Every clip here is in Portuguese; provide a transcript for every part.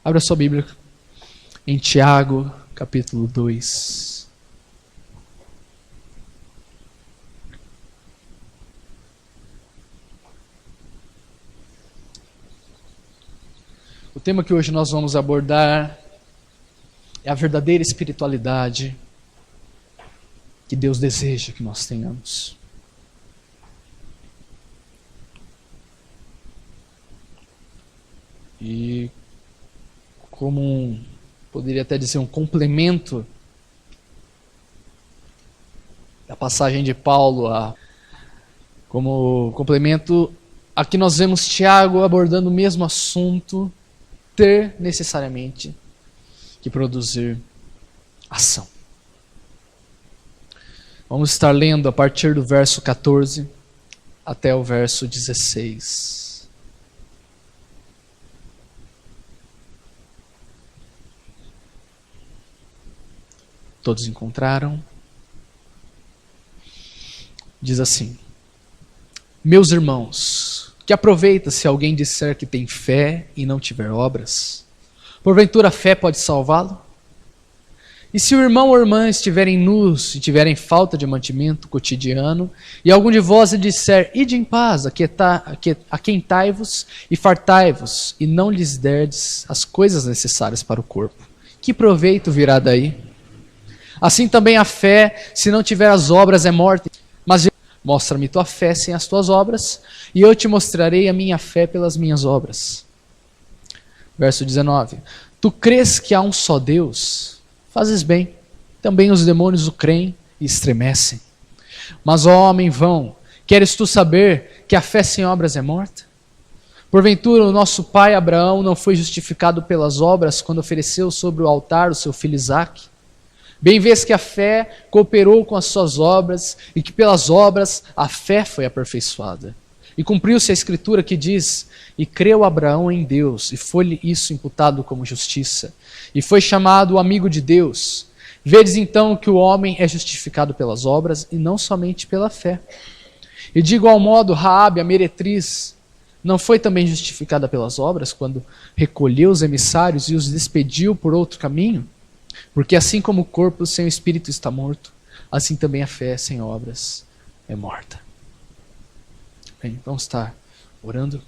Abra sua Bíblia em Tiago, capítulo 2. O tema que hoje nós vamos abordar é a verdadeira espiritualidade que Deus deseja que nós tenhamos. E como poderia até dizer um complemento da passagem de Paulo, como complemento, aqui nós vemos Tiago abordando o mesmo assunto, ter necessariamente que produzir ação. Vamos estar lendo a partir do verso 14 até o verso 16. Todos encontraram? Diz assim: Meus irmãos, que aproveita se alguém disser que tem fé e não tiver obras? Porventura a fé pode salvá-lo? E se o irmão ou irmã estiverem nus e tiverem falta de mantimento cotidiano, e algum de vós lhe disser, ide em paz, aquentai-vos e fartai-vos, e não lhes derdes as coisas necessárias para o corpo, que proveito virá daí? Assim também a fé, se não tiver as obras, é morta. Mas mostra-me tua fé sem as tuas obras, e eu te mostrarei a minha fé pelas minhas obras. Verso 19. Tu crês que há um só Deus? Fazes bem. Também os demônios o creem e estremecem. Mas, ó homem vão, queres tu saber que a fé sem obras é morta? Porventura o nosso pai Abraão não foi justificado pelas obras quando ofereceu sobre o altar o seu filho Isaque? Bem vês que a fé cooperou com as suas obras e que pelas obras a fé foi aperfeiçoada. E cumpriu-se a escritura que diz, e creu Abraão em Deus, e foi-lhe isso imputado como justiça. E foi chamado amigo de Deus. Vedes então que o homem é justificado pelas obras e não somente pela fé. E de igual modo, Raabe, a meretriz, não foi também justificada pelas obras quando recolheu os emissários e os despediu por outro caminho? Porque assim como o corpo sem o espírito está morto, assim também a fé sem obras é morta. Bem, vamos estar orando.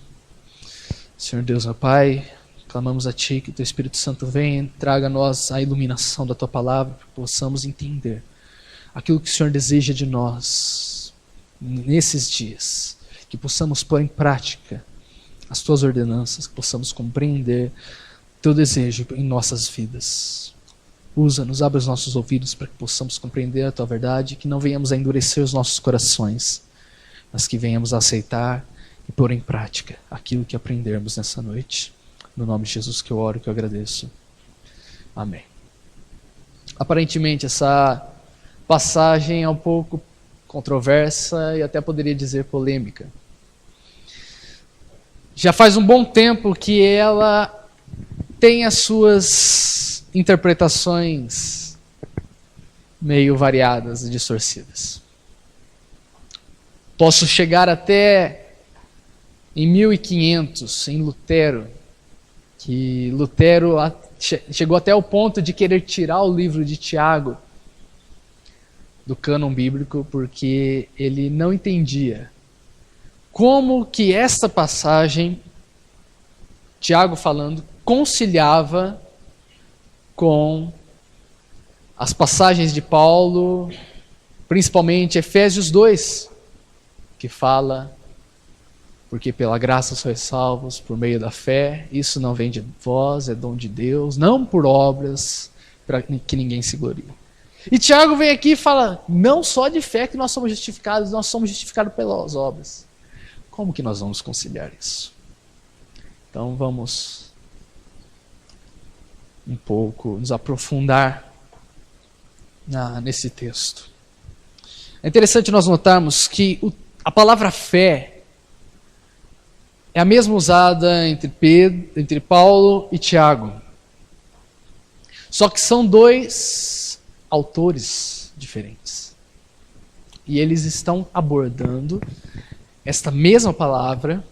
Senhor Deus, meu Pai, clamamos a Ti que Teu Espírito Santo venha e traga a nós a iluminação da Tua palavra, para que possamos entender aquilo que o Senhor deseja de nós nesses dias, que possamos pôr em prática as Tuas ordenanças, que possamos compreender Teu desejo em nossas vidas. Usa-nos, abre os nossos ouvidos para que possamos compreender a Tua verdade, que não venhamos a endurecer os nossos corações, mas que venhamos a aceitar e pôr em prática aquilo que aprendermos nessa noite. No nome de Jesus que eu oro e que eu agradeço. Amém. Aparentemente essa passagem é um pouco controversa e até poderia dizer polêmica. Já faz um bom tempo que ela tem as suas interpretações meio variadas e distorcidas. Posso chegar até em 1500, em Lutero, que Lutero chegou até o ponto de querer tirar o livro de Tiago do cânon bíblico, porque ele não entendia como que esta passagem, Tiago falando, conciliava com as passagens de Paulo, principalmente Efésios 2, que fala, porque pela graça sois salvos por meio da fé, isso não vem de vós, é dom de Deus, não por obras, para que ninguém se glorie. E Tiago vem aqui e fala, não só de fé que nós somos justificados pelas obras. Como que nós vamos conciliar isso? Então vamos um pouco nos aprofundar nesse texto. É interessante nós notarmos que a palavra fé é a mesma usada entre Paulo e Tiago. Só que são dois autores diferentes. E eles estão abordando esta mesma palavra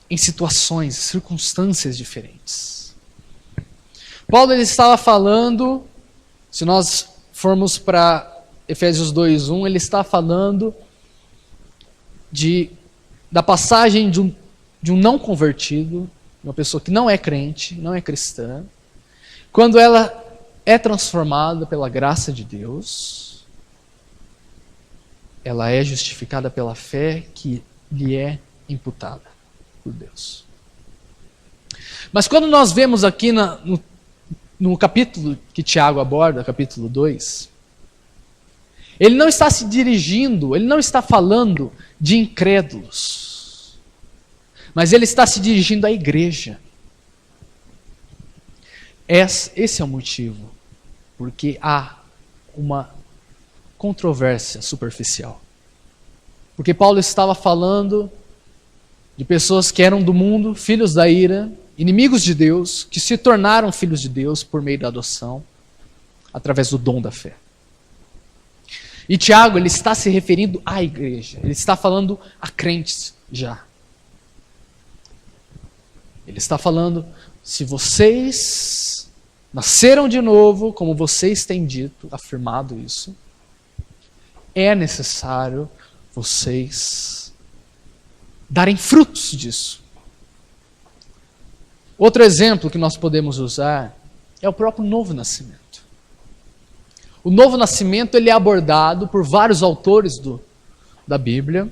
em situações, circunstâncias diferentes. Paulo ele estava falando, se nós formos para Efésios 2:1, ele está falando da passagem de um não convertido, uma pessoa que não é crente, não é cristã, quando ela é transformada pela graça de Deus, ela é justificada pela fé que lhe é imputada por Deus. Mas quando nós vemos aqui no capítulo que Tiago aborda, capítulo 2, ele não está se dirigindo, ele não está falando de incrédulos, mas ele está se dirigindo à igreja. Esse é o motivo, porque há uma controvérsia superficial. Porque Paulo estava falando de pessoas que eram do mundo, filhos da ira, inimigos de Deus, que se tornaram filhos de Deus por meio da adoção, através do dom da fé. E Tiago, ele está se referindo à igreja, ele está falando a crentes já. Ele está falando, se vocês nasceram de novo, como vocês têm dito, afirmado isso, é necessário vocês darem frutos disso. Outro exemplo que nós podemos usar é o próprio novo nascimento. O novo nascimento ele é abordado por vários autores da Bíblia,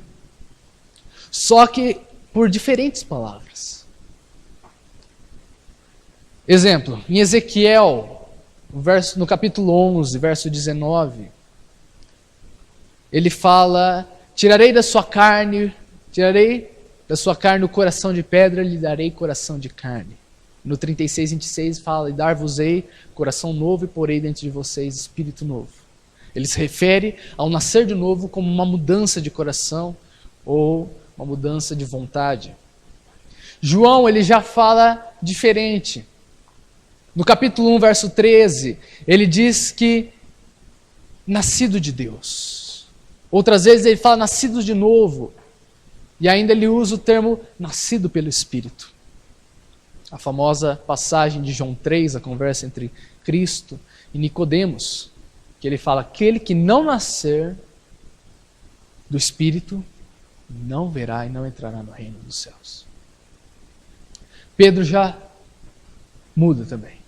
só que por diferentes palavras. Exemplo, em Ezequiel, no capítulo 11, verso 19, ele fala: tirarei da sua carne o coração de pedra, lhe darei coração de carne. No 36, 26 fala: e dar-vos-ei coração novo e porei dentro de vocês espírito novo. Ele se refere ao nascer de novo como uma mudança de coração ou uma mudança de vontade. João, ele já fala diferente. No capítulo 1, verso 13, ele diz que nascido de Deus. Outras vezes ele fala nascido de novo. E ainda ele usa o termo nascido pelo Espírito. A famosa passagem de João 3, a conversa entre Cristo e Nicodemos, que ele fala: aquele que não nascer do Espírito não verá e não entrará no reino dos céus. Pedro já muda também.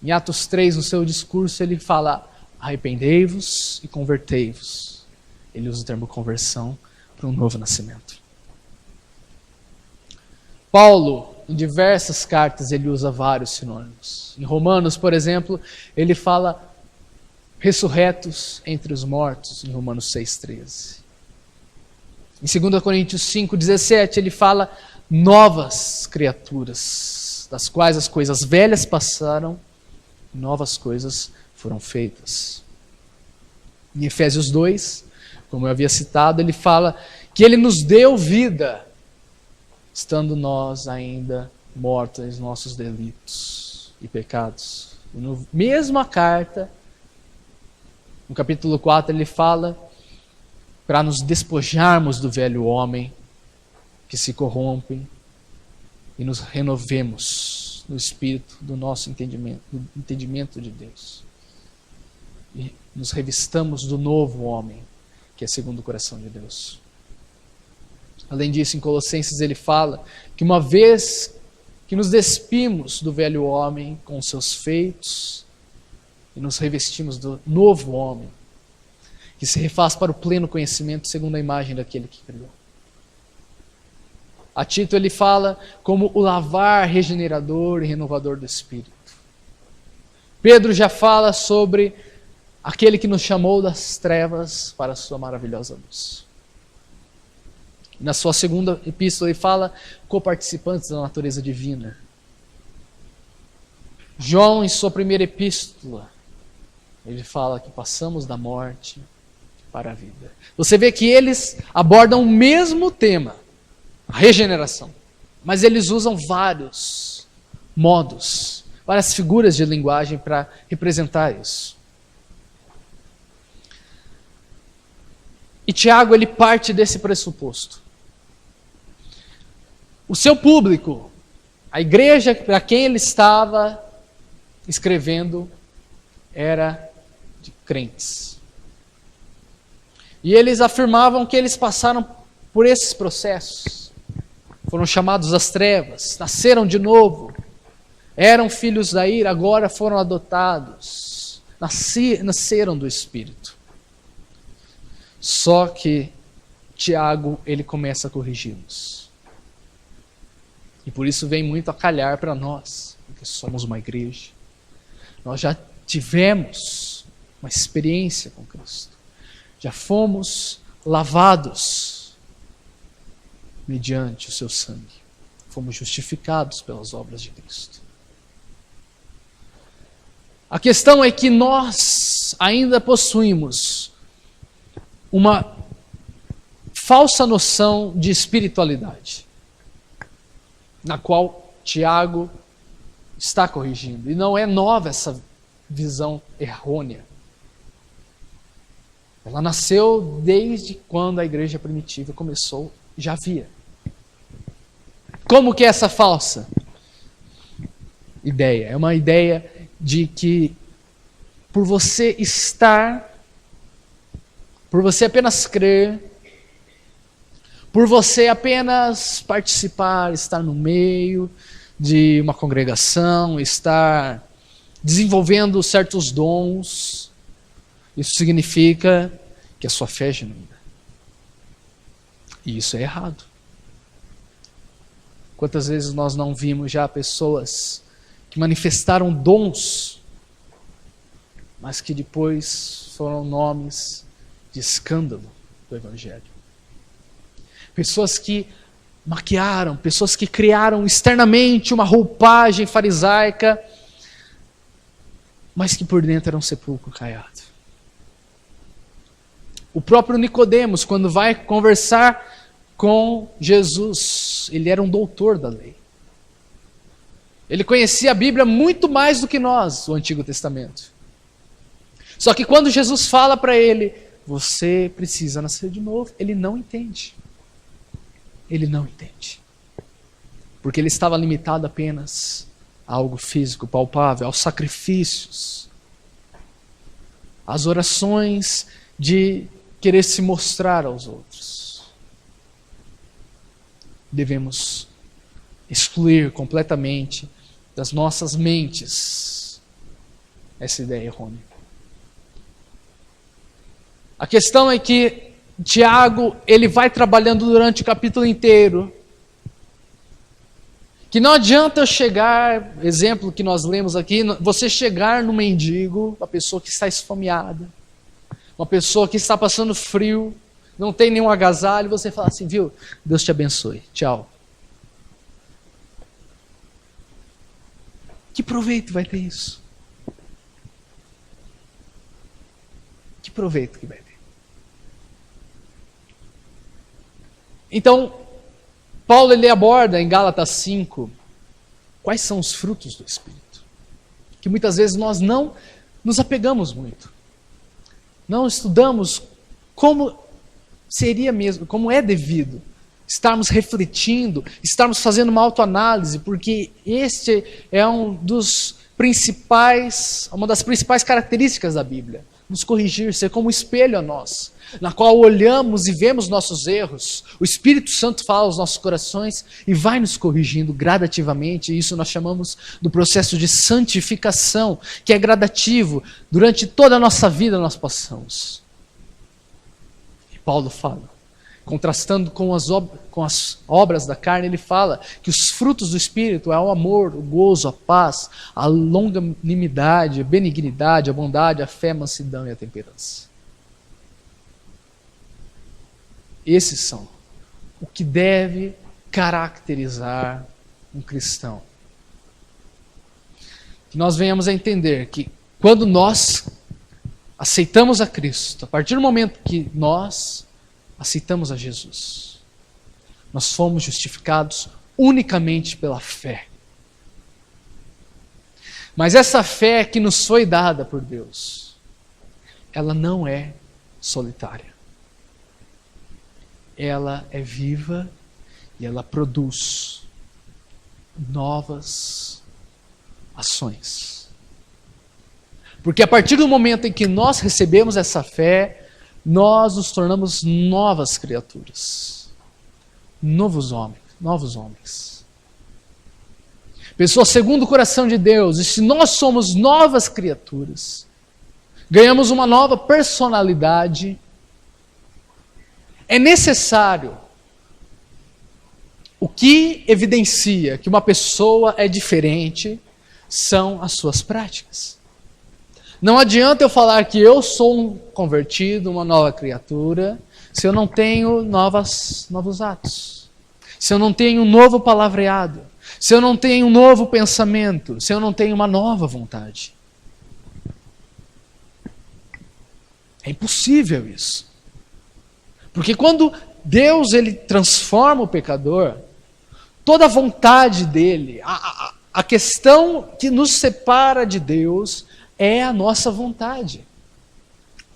Em Atos 3, no seu discurso, ele fala: arrependei-vos e convertei-vos. Ele usa o termo conversão para um novo nascimento. Paulo, em diversas cartas, ele usa vários sinônimos. Em Romanos, por exemplo, ele fala ressurretos entre os mortos, em Romanos 6,13. Em 2 Coríntios 5,17, ele fala novas criaturas, das quais as coisas velhas passaram, novas coisas foram feitas. Em Efésios 2, como eu havia citado, ele fala que ele nos deu vida, estando nós ainda mortos em nossos delitos e pecados. E na mesma carta, no capítulo 4, ele fala para nos despojarmos do velho homem que se corrompe e nos renovemos no espírito do nosso entendimento, do entendimento de Deus. E nos revistamos do novo homem, que é segundo o coração de Deus. Além disso, em Colossenses ele fala que uma vez que nos despimos do velho homem com os seus feitos e nos revestimos do novo homem, que se refaz para o pleno conhecimento segundo a imagem daquele que criou. A Tito ele fala como o lavar regenerador e renovador do Espírito. Pedro já fala sobre aquele que nos chamou das trevas para a sua maravilhosa luz. Na sua segunda epístola ele fala coparticipantes da natureza divina. João, em sua primeira epístola, ele fala que passamos da morte para a vida. Você vê que eles abordam o mesmo tema, a regeneração, mas eles usam vários modos, várias figuras de linguagem para representar isso. E Tiago, ele parte desse pressuposto. O seu público, a igreja para quem ele estava escrevendo era de crentes. E eles afirmavam que eles passaram por esses processos. Foram chamados das trevas, nasceram de novo, eram filhos da ira, agora foram adotados, nasceram do Espírito. Só que Tiago, ele começa a corrigi-los. E por isso vem muito a calhar para nós, porque somos uma igreja. Nós já tivemos uma experiência com Cristo. Já fomos lavados mediante o seu sangue. Fomos justificados pelas obras de Cristo. A questão é que nós ainda possuímos uma falsa noção de espiritualidade, na qual Tiago está corrigindo. E não é nova essa visão errônea. Ela nasceu desde quando a igreja primitiva começou, já havia. Como que é essa falsa ideia? É uma ideia de que por você apenas crer, por você apenas participar, estar no meio de uma congregação, estar desenvolvendo certos dons, isso significa que a sua fé é genuína. E isso é errado. Quantas vezes nós não vimos já pessoas que manifestaram dons, mas que depois foram nomes de escândalo do Evangelho. Pessoas que maquiaram, pessoas que criaram externamente uma roupagem farisaica, mas que por dentro era um sepulcro caiado. O próprio Nicodemos, quando vai conversar com Jesus, ele era um doutor da lei. Ele conhecia a Bíblia muito mais do que nós, o Antigo Testamento. Só que quando Jesus fala para ele, você precisa nascer de novo, ele não entende. Ele não entende. Porque ele estava limitado apenas a algo físico, palpável, aos sacrifícios, às orações de querer se mostrar aos outros. Devemos excluir completamente das nossas mentes essa ideia errônea. A questão é que Tiago, ele vai trabalhando durante o capítulo inteiro, que não adianta eu chegar, exemplo que nós lemos aqui, você chegar no mendigo, uma pessoa que está esfomeada, uma pessoa que está passando frio, não tem nenhum agasalho, você fala assim, viu, Deus te abençoe, tchau. Que proveito vai ter isso? Que proveito que vai ter? Então, Paulo ele aborda em Gálatas 5 quais são os frutos do Espírito. Que muitas vezes nós não nos apegamos muito. Não estudamos como seria mesmo, como é devido estarmos refletindo, estarmos fazendo uma autoanálise, porque este é uma das principais características da Bíblia. Nos corrigir, ser como um espelho a nós, na qual olhamos e vemos nossos erros. O Espírito Santo fala aos nossos corações e vai nos corrigindo gradativamente. E isso nós chamamos do processo de santificação, que é gradativo. Durante toda a nossa vida nós passamos. E Paulo fala, contrastando com as obras da carne, ele fala que os frutos do Espírito é o amor, o gozo, a paz, a longanimidade, a benignidade, a bondade, a fé, a mansidão e a temperança. Esses são o que deve caracterizar um cristão. Que nós venhamos a entender que quando nós aceitamos a Cristo, a partir do momento que nós aceitamos a Jesus, nós fomos justificados unicamente pela fé. Mas essa fé que nos foi dada por Deus, ela não é solitária. Ela é viva e ela produz novas ações. Porque a partir do momento em que nós recebemos essa fé, nós nos tornamos novas criaturas. Novos homens. Pessoas segundo o coração de Deus. E se nós somos novas criaturas, ganhamos uma nova personalidade, é necessário. O que evidencia que uma pessoa é diferente são as suas práticas. Não adianta eu falar que eu sou um convertido, uma nova criatura, se eu não tenho novos atos. Se eu não tenho um novo palavreado. Se eu não tenho um novo pensamento. Se eu não tenho uma nova vontade. É impossível isso. Porque quando Deus ele transforma o pecador, toda a vontade dele, a questão que nos separa de Deus é a nossa vontade.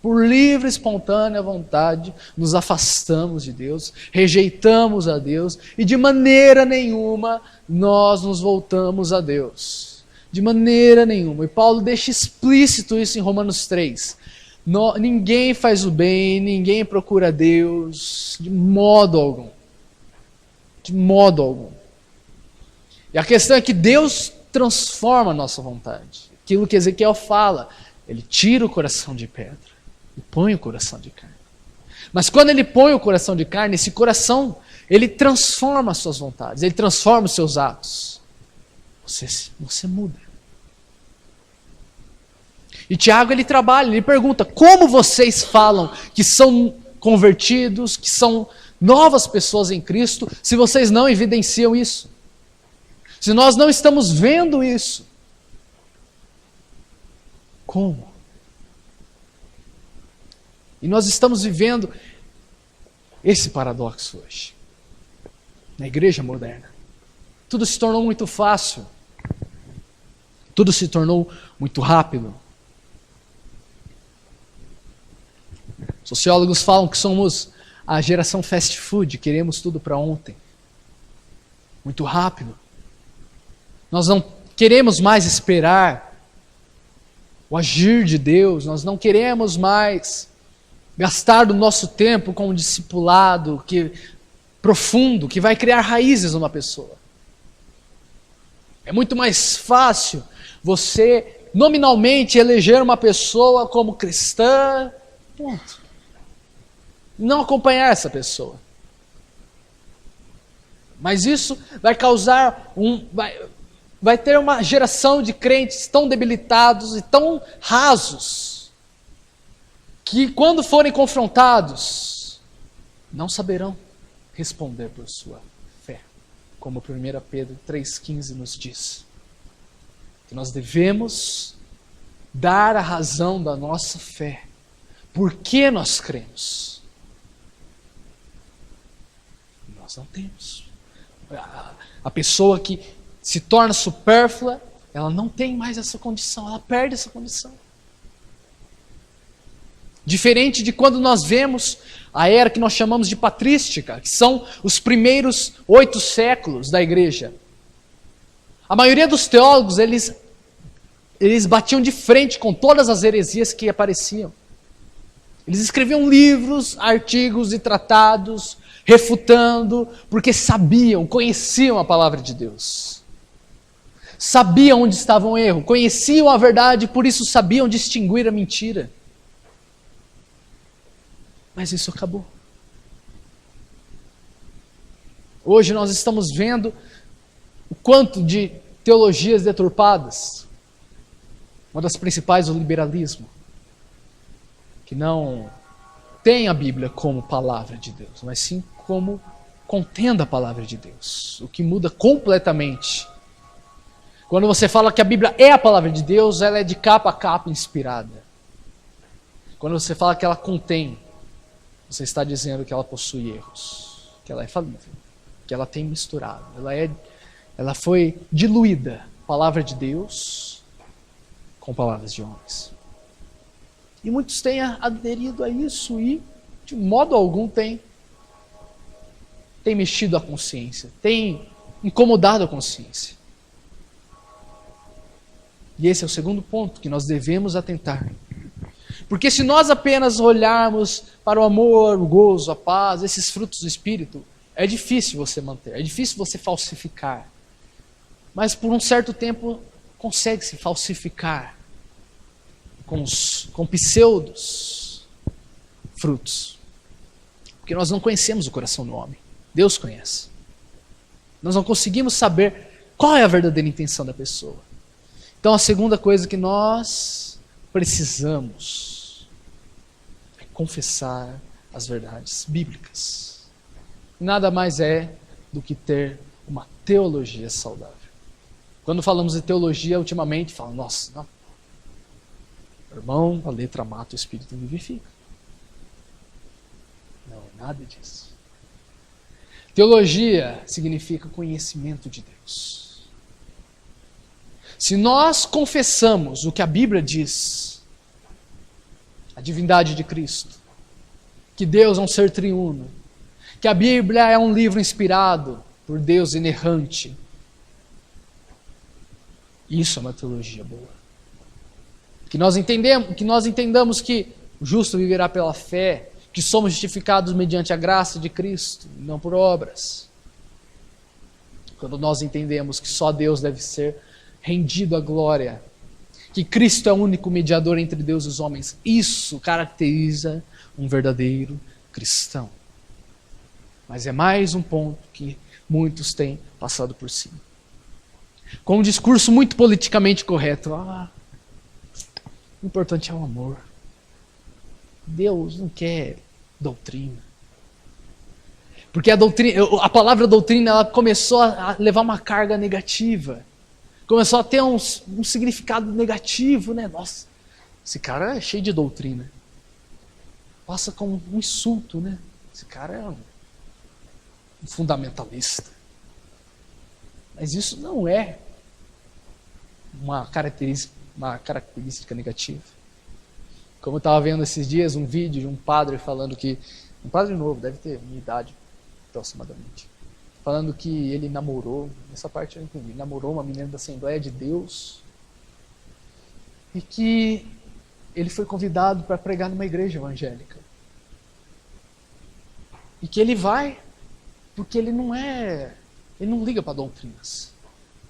Por livre, espontânea vontade, nos afastamos de Deus, rejeitamos a Deus e de maneira nenhuma nós nos voltamos a Deus. De maneira nenhuma. E Paulo deixa explícito isso em Romanos 3. Ninguém faz o bem, ninguém procura Deus, de modo algum. De modo algum. E a questão é que Deus transforma a nossa vontade. Aquilo que Ezequiel fala, ele tira o coração de pedra e põe o coração de carne. Mas quando ele põe o coração de carne, esse coração, ele transforma as suas vontades, ele transforma os seus atos. Você muda. E Tiago ele trabalha, ele pergunta, como vocês falam que são convertidos, que são novas pessoas em Cristo, se vocês não evidenciam isso? Se nós não estamos vendo isso, como? E nós estamos vivendo esse paradoxo hoje, na igreja moderna. Tudo se tornou muito fácil, tudo se tornou muito rápido. Sociólogos falam que somos a geração fast food, queremos tudo para ontem. Muito rápido. Nós não queremos mais esperar o agir de Deus, nós não queremos mais gastar do nosso tempo com um discipulado profundo, que vai criar raízes numa pessoa. É muito mais fácil você nominalmente eleger uma pessoa como cristã, ponto. Não acompanhar essa pessoa. Mas isso vai causar vai ter uma geração de crentes tão debilitados e tão rasos, que quando forem confrontados, não saberão responder por sua fé. Como 1 Pedro 3,15 nos diz. Que nós devemos dar a razão da nossa fé. Por que nós cremos? Nós não temos. A pessoa que se torna supérflua, ela não tem mais essa condição, ela perde essa condição. Diferente de quando nós vemos a era que nós chamamos de patrística, que são os primeiros 8 séculos da igreja. A maioria dos teólogos, eles batiam de frente com todas as heresias que apareciam. Eles escreviam livros, artigos e tratados, refutando, porque sabiam, conheciam a palavra de Deus. Sabiam onde estava o erro, conheciam a verdade, por isso sabiam distinguir a mentira. Mas isso acabou. Hoje nós estamos vendo o quanto de teologias deturpadas. Uma das principais é o liberalismo, que não tem a Bíblia como palavra de Deus, mas sim como contendo a palavra de Deus, o que muda completamente. Quando você fala que a Bíblia é a palavra de Deus, ela é de capa a capa inspirada. Quando você fala que ela contém, você está dizendo que ela possui erros, que ela é falível, que ela tem misturado, ela foi diluída, palavra de Deus com palavras de homens. E muitos têm aderido a isso e, de modo algum, têm mexido a consciência, têm incomodado a consciência. E esse é o segundo ponto que nós devemos atentar. Porque se nós apenas olharmos para o amor, o gozo, a paz, esses frutos do Espírito, é difícil você manter, é difícil você falsificar. Mas por um certo tempo consegue-se falsificar com pseudos frutos. Porque nós não conhecemos o coração do homem. Deus conhece. Nós não conseguimos saber qual é a verdadeira intenção da pessoa. Então a segunda coisa que nós precisamos é confessar as verdades bíblicas. Nada mais é do que ter uma teologia saudável. Quando falamos de teologia, ultimamente falam, nossa, não. Irmão, a letra mata, o espírito vivifica. Não é nada disso. Teologia significa conhecimento de Deus. Se nós confessamos o que a Bíblia diz, a divindade de Cristo, que Deus é um ser triuno, que a Bíblia é um livro inspirado por Deus inerrante, isso é uma teologia boa. Que nós entendamos que o justo viverá pela fé, que somos justificados mediante a graça de Cristo, não por obras. Quando nós entendemos que só Deus deve ser rendido à glória, que Cristo é o único mediador entre Deus e os homens, isso caracteriza um verdadeiro cristão. Mas é mais um ponto que muitos têm passado por cima. Com um discurso muito politicamente correto. O importante é o amor. Deus não quer doutrina. Porque a palavra doutrina ela começou a levar uma carga negativa. Começou a ter um significado negativo, né? Nossa, esse cara é cheio de doutrina. Passa como um insulto, né? Esse cara é um fundamentalista. Mas isso não é uma característica negativa. Como eu estava vendo esses dias um vídeo de um padre falando que, um padre novo, deve ter minha idade aproximadamente, falando que ele namorou, essa parte eu entendi, namorou uma menina da Assembleia de Deus e que ele foi convidado para pregar numa igreja evangélica. E que ele vai porque ele não liga para doutrinas,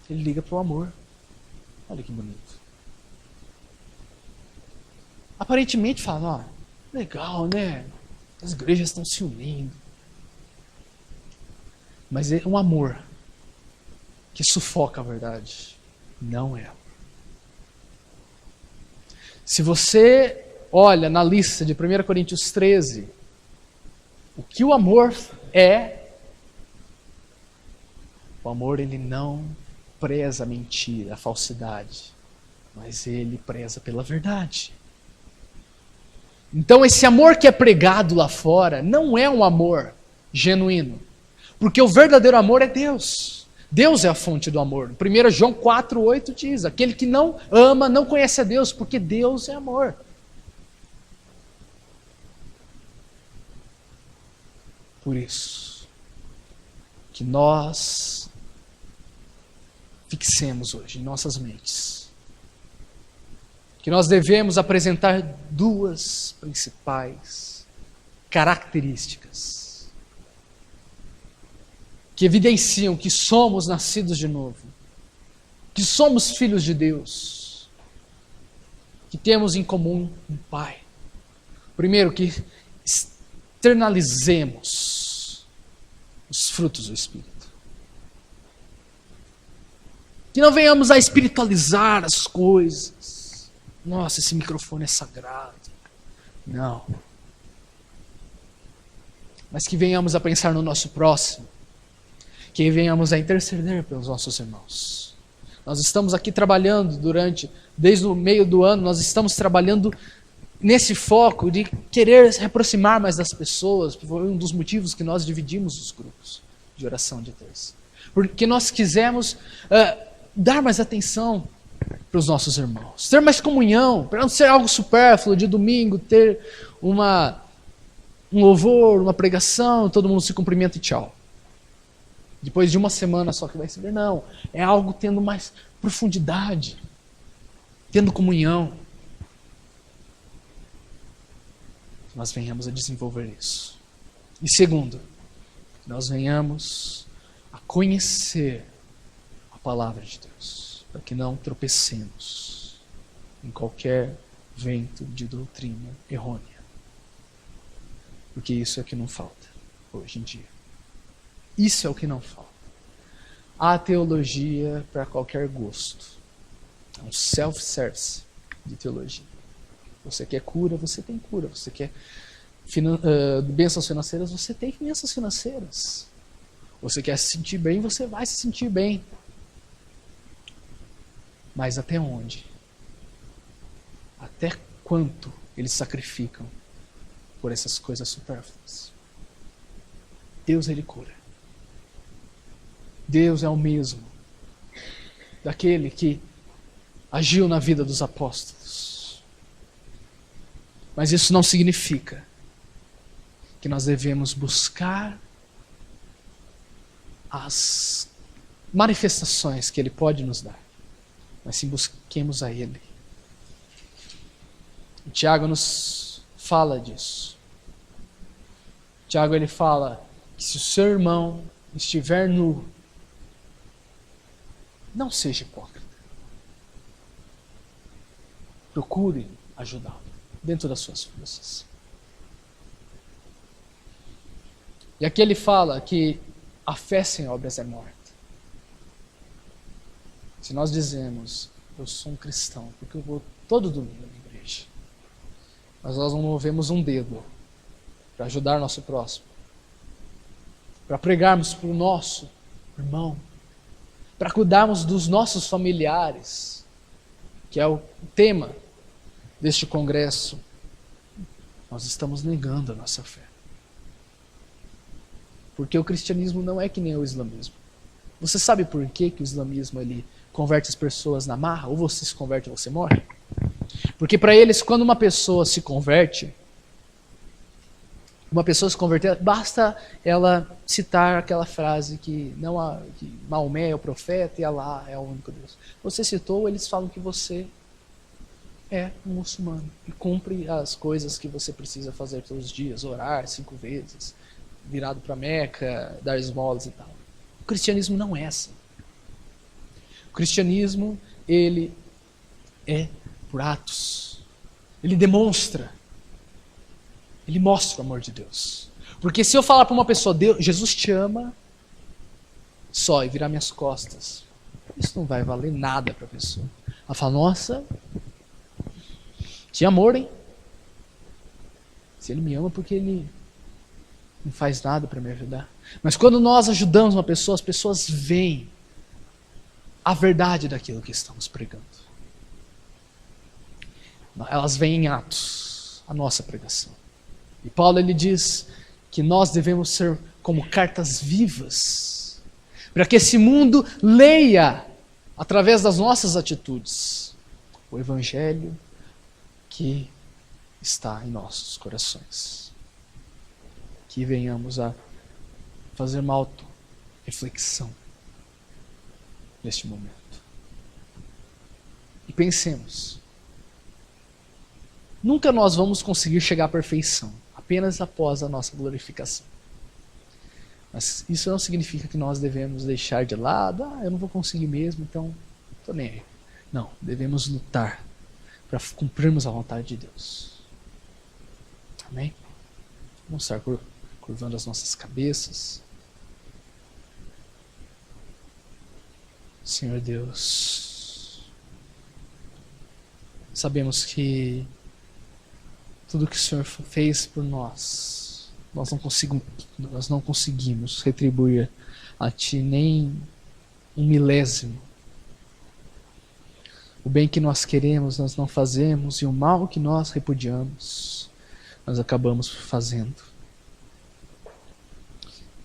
ele liga para o amor. Olha que bonito. Aparentemente fala, legal, né? As igrejas estão se unindo. Mas é um amor que sufoca a verdade. Não é. Se você olha na lista de 1 Coríntios 13, o que o amor é, o amor ele não preza a mentira, a falsidade, mas ele preza pela verdade. Então esse amor que é pregado lá fora não é um amor genuíno, porque o verdadeiro amor é Deus. Deus é a fonte do amor. 1 João 4,8 diz, aquele que não ama não conhece a Deus, porque Deus é amor. Por isso, que nós fixemos hoje em nossas mentes que nós devemos apresentar duas principais características que evidenciam que somos nascidos de novo, que somos filhos de Deus, que temos em comum um Pai. Primeiro, que externalizemos os frutos do Espírito. Que não venhamos a espiritualizar as coisas. Nossa, esse microfone é sagrado. Não. Mas que venhamos a pensar no nosso próximo. Que venhamos a interceder pelos nossos irmãos. Nós estamos aqui trabalhando desde o meio do ano, nós estamos trabalhando nesse foco de querer se aproximar mais das pessoas. Foi um dos motivos que nós dividimos os grupos de oração de terça. Porque nós quisemos dar mais atenção para os nossos irmãos, ter mais comunhão, para não ser algo supérfluo de domingo, ter um louvor, uma pregação, todo mundo se cumprimenta e tchau. Depois de uma semana só que vai se ver, não, é algo tendo mais profundidade. tendo comunhão, que nós venhamos a desenvolver isso. E segundo, que nós venhamos a conhecer a palavra de Deus, para que não tropecemos em qualquer vento de doutrina errônea. Porque isso é o que não falta hoje em dia. Isso é o que não falta. Há teologia para qualquer gosto. É um self-service de teologia. Você quer cura, você tem cura. Você quer bênçãos financeiras, você tem bênçãos financeiras. Você quer se sentir bem, você vai se sentir bem. Mas até onde? Até quanto eles sacrificam por essas coisas supérfluas? Deus, Ele cura. Deus é o mesmo daquele que agiu na vida dos apóstolos. Mas isso não significa que nós devemos buscar as manifestações que Ele pode nos dar, mas sim busquemos a Ele. E Tiago nos fala disso. Tiago, ele fala que se o seu irmão estiver nu, não seja hipócrita. Procure ajudá-lo dentro das suas forças. E aqui ele fala que a fé sem obras é morta. Se nós dizemos, eu sou um cristão, porque eu vou todo domingo na igreja, mas nós não movemos um dedo para ajudar nosso próximo, para pregarmos para o nosso irmão, para cuidarmos dos nossos familiares, que é o tema deste congresso, nós estamos negando a nossa fé. Porque o cristianismo não é que nem o islamismo. Você sabe por que o islamismo ele converte as pessoas na marra? Ou você se converte ou você morre? Porque para eles, quando uma pessoa se converte, basta ela citar aquela frase que Maomé é o profeta e Alá é o único Deus. Você citou, eles falam que você é um muçulmano e cumpre as coisas que você precisa fazer todos os dias, orar 5 vezes, virado para Meca, dar esmolas e tal. O cristianismo não é assim. O cristianismo, ele é por atos. Ele demonstra. Ele mostra o amor de Deus. Porque se eu falar para uma pessoa, Jesus te ama, só, e virar minhas costas, isso não vai valer nada para a pessoa. Ela fala, nossa, tinha amor, hein? Se ele me ama, porque ele não faz nada para me ajudar. Mas quando nós ajudamos uma pessoa, as pessoas veem a verdade daquilo que estamos pregando. Elas veem em atos a nossa pregação. E Paulo ele diz que nós devemos ser como cartas vivas, para que esse mundo leia, através das nossas atitudes, o evangelho que está em nossos corações. Que venhamos a fazer uma auto-reflexão neste momento. E pensemos, nunca nós vamos conseguir chegar à perfeição, apenas após a nossa glorificação. Mas isso não significa que nós devemos deixar de lado, eu não vou conseguir mesmo, então estou nem aí. Não, devemos lutar para cumprirmos a vontade de Deus. Amém? Vamos estar curvando as nossas cabeças. Senhor Deus, sabemos que tudo que o Senhor fez por nós, nós não conseguimos retribuir a Ti nem 1/1000. O bem que nós queremos, nós não fazemos, e o mal que nós repudiamos, nós acabamos fazendo.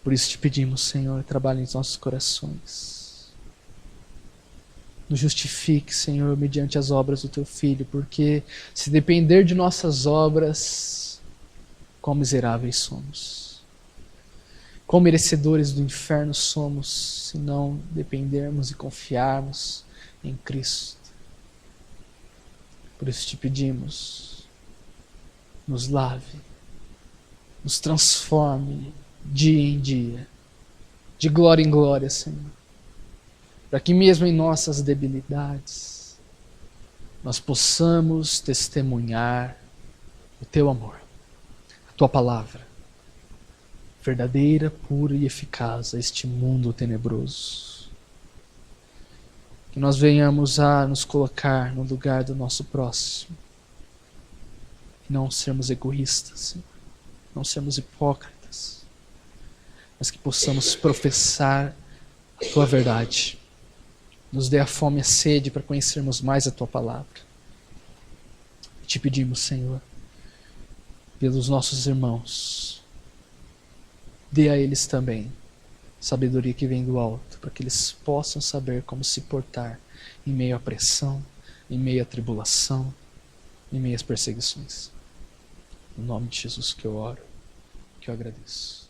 Por isso te pedimos, Senhor, trabalhe em nossos corações. Nos justifique, Senhor, mediante as obras do Teu Filho, porque se depender de nossas obras, quão miseráveis somos. Quão merecedores do inferno somos, se não dependermos e confiarmos em Cristo. Por isso te pedimos, nos lave, nos transforme dia em dia, de glória em glória, Senhor. Para que mesmo em nossas debilidades, nós possamos testemunhar o Teu amor, a Tua palavra, verdadeira, pura e eficaz a este mundo tenebroso. Que nós venhamos a nos colocar no lugar do nosso próximo. E não sermos egoístas, Senhor. Não sermos hipócritas. Mas que possamos professar a Tua verdade. Nos dê a fome e a sede para conhecermos mais a Tua palavra. E te pedimos, Senhor, pelos nossos irmãos, dê a eles também sabedoria que vem do alto, para que eles possam saber como se portar em meio à pressão, em meio à tribulação, em meio às perseguições. No nome de Jesus que eu oro, que eu agradeço.